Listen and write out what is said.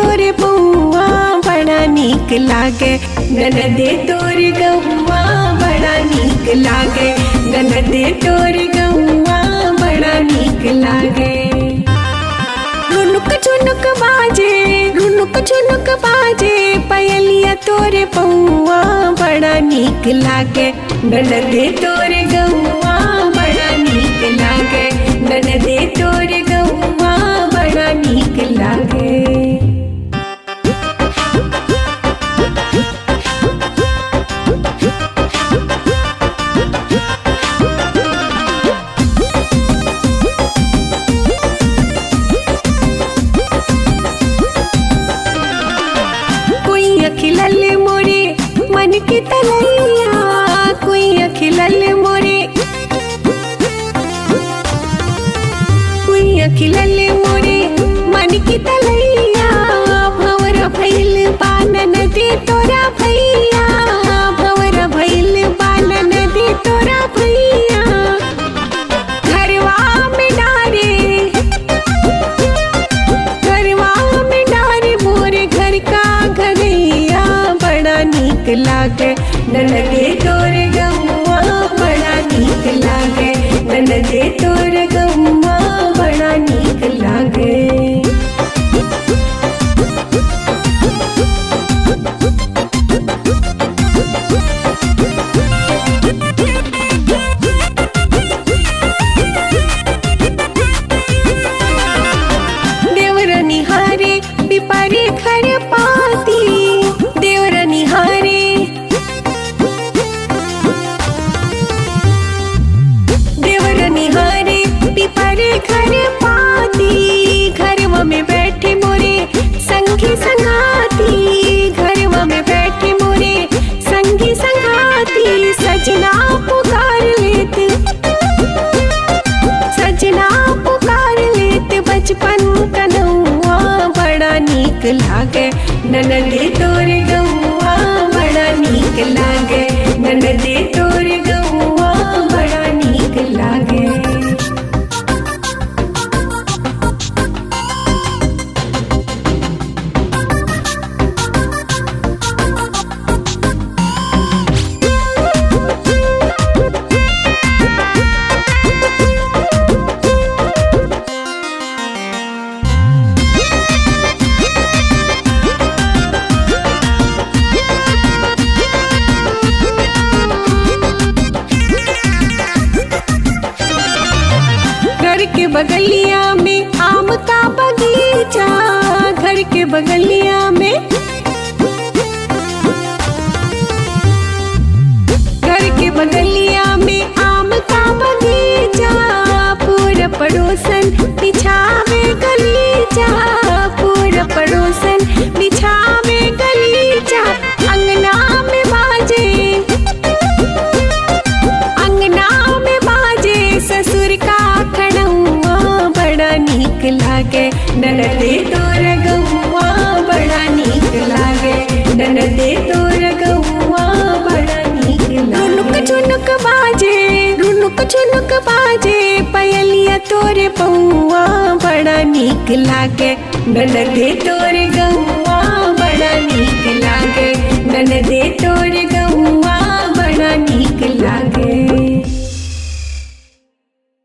तोरे पौआ बड़ा नीक लागे, ननदे तोरे गौआ बड़ा नीक लागे, ननदे तोरे गौआ बड़ा नीक लागे। रुनुक झुनुक बाजे, रुनुक झुनुक बाजे, पयलिया तोरे पौआ बड़ा नीक लागे, ननदे तोरे गौआ बड़ा नीक लागे, ननदे तोरे गौआ बड़ा नीक लागे। खिलल मोरे मन की तलैया, कोई खिलल मोरे, कोई खिलल मोरे मन की तलैया, भंवर भइल बानन दे तोरा भैया, भंवर भइल बानन दे तोरा भैया। घरवा में डारे, घरवा में डारे मोरे घर का घरैया बड़ा नीक लागे, ननदे तोरे गौआ बड़ा नीक लागे, ननदे तोरे गौआ बड़ा नीक लागे। देवर निहारे पिपरे खर पाती, देवर निहारे, देवर निहारे पिपरे खर पाती, घरवा में बैठे मोरे संगी संगाती, घरवा में बैठे मोरे संगी संगाती, सजना पुकार लेत, सजना पुकार लेत बचपन कनौआ बड़ा नीक लागे, ननदे तोरे गौआ बड़ा नीक लागे, ननदे तोरे गौआ बड़ा नीक लागे। घर के बगलिया में आम का बगीचा, घर के बगलिया में, घर के बगलिया में आम का बगीचा, पूरा पड़ोसन बिछावे गलीचा, पूरा पड़ोसन बिछावे गलीचा। अंगना में बाजे, अंगना में बाजे ससुर का खड़ौआ बड़ा नीक लागे, ननदे तोरे गौआ बड़ा नीक लागे, ननदे तोरे गौआ बड़ा नीक लागे। रुनुक झुनुक बाजे, रुनुक झुनुक बाजे, पयलिया तोरे पौआ बड़ा नीक लागे, ननदे तोरे गौआ